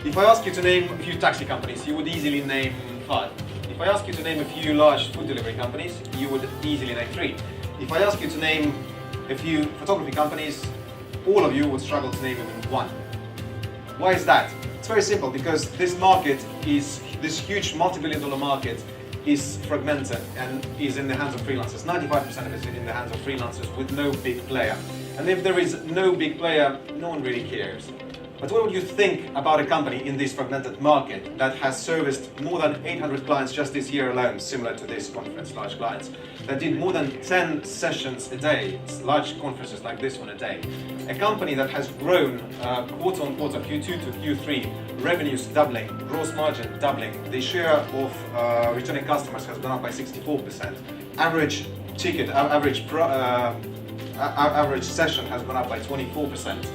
If I ask you to name a few taxi companies, you would easily name 5. If I ask you to name a few large food delivery companies, you would easily name 3. If I ask you to name a few photography companies, all of you would struggle to name even 1. Why is that? It's very simple, because this market is, this huge multi-billion-dollar market is fragmented and is in the hands of freelancers. 95% of it is in the hands of freelancers with no big player. And if there is no big player, no one really cares. But what would you think about a company in this fragmented market that has serviced more than 800 clients just this year alone, similar to this conference, large clients, that did more than 10 sessions a day, large conferences like this one a day. A company that has grown quarter on quarter, Q2 to Q3, revenues doubling, gross margin doubling, the share of returning customers has gone up by 64%, average ticket, average session has gone up by 24%.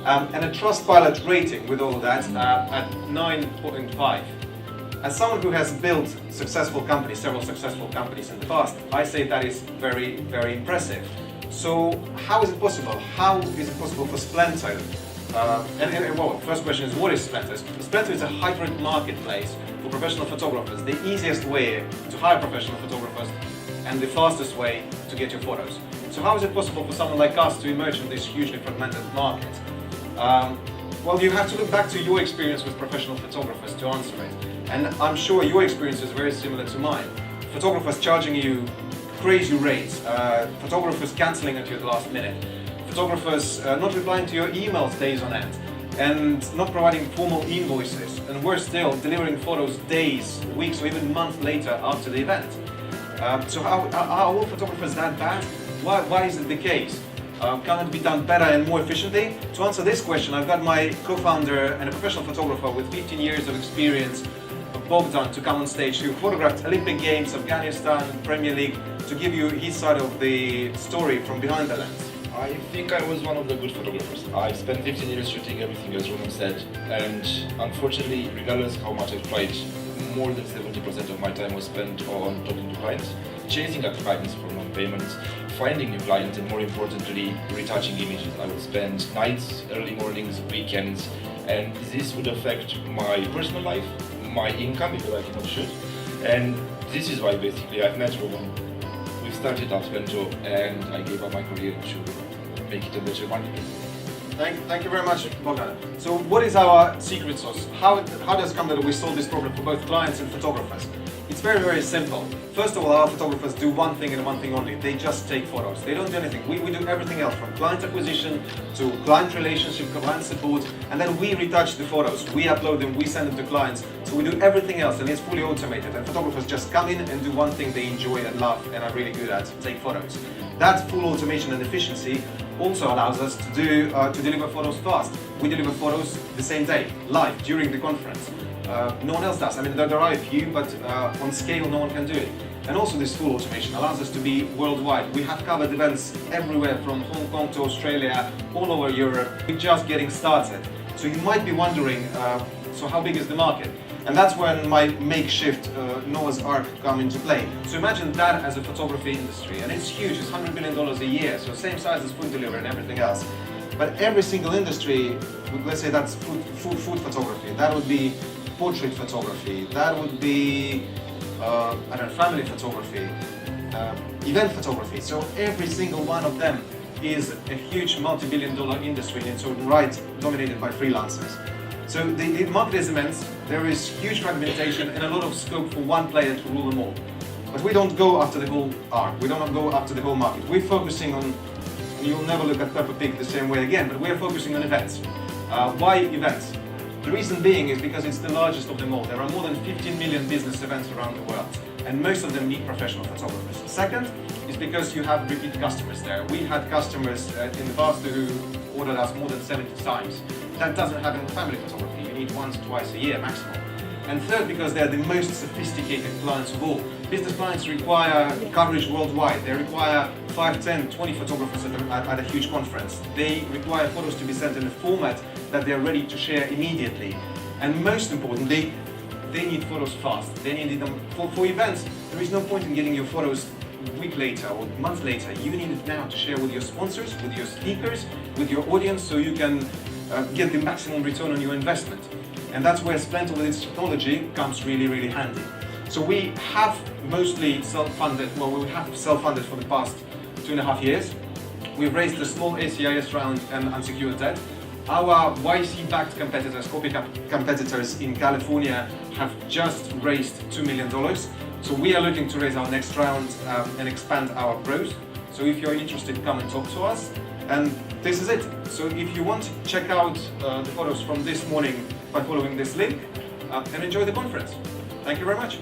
And a Trustpilot rating with all of that at 9.5. As someone who has built successful companies, several successful companies in the past, I say that is very, very impressive. So how is it possible? How is it possible for Splento? Well, first question is, what is Splento? Splento is a hybrid marketplace for professional photographers, the easiest way to hire professional photographers and the fastest way to get your photos. So how is it possible for someone like us to emerge in this hugely fragmented market? Well, you have to look back to your experience with professional photographers to answer it. And I'm sure your experience is very similar to mine. Photographers charging you crazy rates, photographers cancelling at you at the last minute, photographers not replying to your emails days on end, and not providing formal invoices, and worse still, delivering photos days, weeks, or even months later after the event. So are all photographers that bad? Why is it the case? Can it be done better and more efficiently? To answer this question, I've got my co-founder and a professional photographer with 15 years of experience, Bogdan, to come on stage, who photographed Olympic Games, Afghanistan, Premier League, to give you his side of the story from behind the lens. I think I was one of the good photographers. I spent 15 years shooting everything, as Roman said, and unfortunately, regardless how much I tried, more than 70% of my time was spent on talking to clients, chasing up clients for non-payments, finding new clients, and more importantly, retouching images. I would spend nights, early mornings, weekends, and this would affect my personal life, my income, because I cannot shoot. And this is why basically I've met Roman. We started up Splento, and I gave up my career to make it a better money. Thank you very much, Bogdan. So what is our secret sauce? How does it come that we solve this problem for both clients and photographers? It's very, very simple. First of all, our photographers do one thing and one thing only. They just take photos. They don't do anything. We do everything else, from client acquisition to client relationship, client support, and then we retouch the photos. We upload them, we send them to clients. So we do everything else, and it's fully automated. And photographers just come in and do one thing they enjoy and love and are really good at, take photos. That full automation and efficiency also allows us to deliver photos fast. We deliver photos the same day, live, during the conference. No one else does. I mean, there are a few, but on scale, no one can do it. And also this full automation allows us to be worldwide. We have covered events everywhere, from Hong Kong to Australia, all over Europe. We're just getting started. So you might be wondering, so how big is the market? And that's when my makeshift Noah's Ark come into play. So imagine that as a photography industry, and it's huge, it's $100 billion a year, so same size as food delivery and everything else. But every single industry, let's say that's food photography, that would be portrait photography, that would be I don't know, family photography, event photography. So every single one of them is a huge multi-billion-dollar industry in its own right, dominated by freelancers. So the market is immense, there is huge fragmentation and a lot of scope for one player to rule them all. But we don't go after the whole arc, we don't go after the whole market. We're focusing on, you'll never look at Peppa Pig the same way again, but we're focusing on events. Why events? The reason being is because it's the largest of them all. There are more than 15 million business events around the world, and most of them need professional photographers. Second is because you have repeat customers there. We had customers in the past who ordered us more than 70 times. That doesn't happen in family photography. You need once, twice a year maximum. And third, because they're the most sophisticated clients of all. Business clients require coverage worldwide. They require 5, 10, 20 photographers at a huge conference. They require photos to be sent in a format that they're ready to share immediately. And most importantly, they need photos fast. They need them for events. There is no point in getting your photos a week later or a month later. You need it now to share with your sponsors, with your speakers, with your audience, so you can get the maximum return on your investment. And that's where Splentor with its technology comes really, really handy. So we have mostly self-funded, well, we have self-funded for the past 2.5 years. We've raised a small ACIS round and unsecured debt. Our YC-backed competitors, copycat competitors in California, have just raised $2 million. So we are looking to raise our next round and expand our growth. So if you're interested, come and talk to us. And this is it. So if you want, check out the photos from this morning by following this link and enjoy the conference. Thank you very much.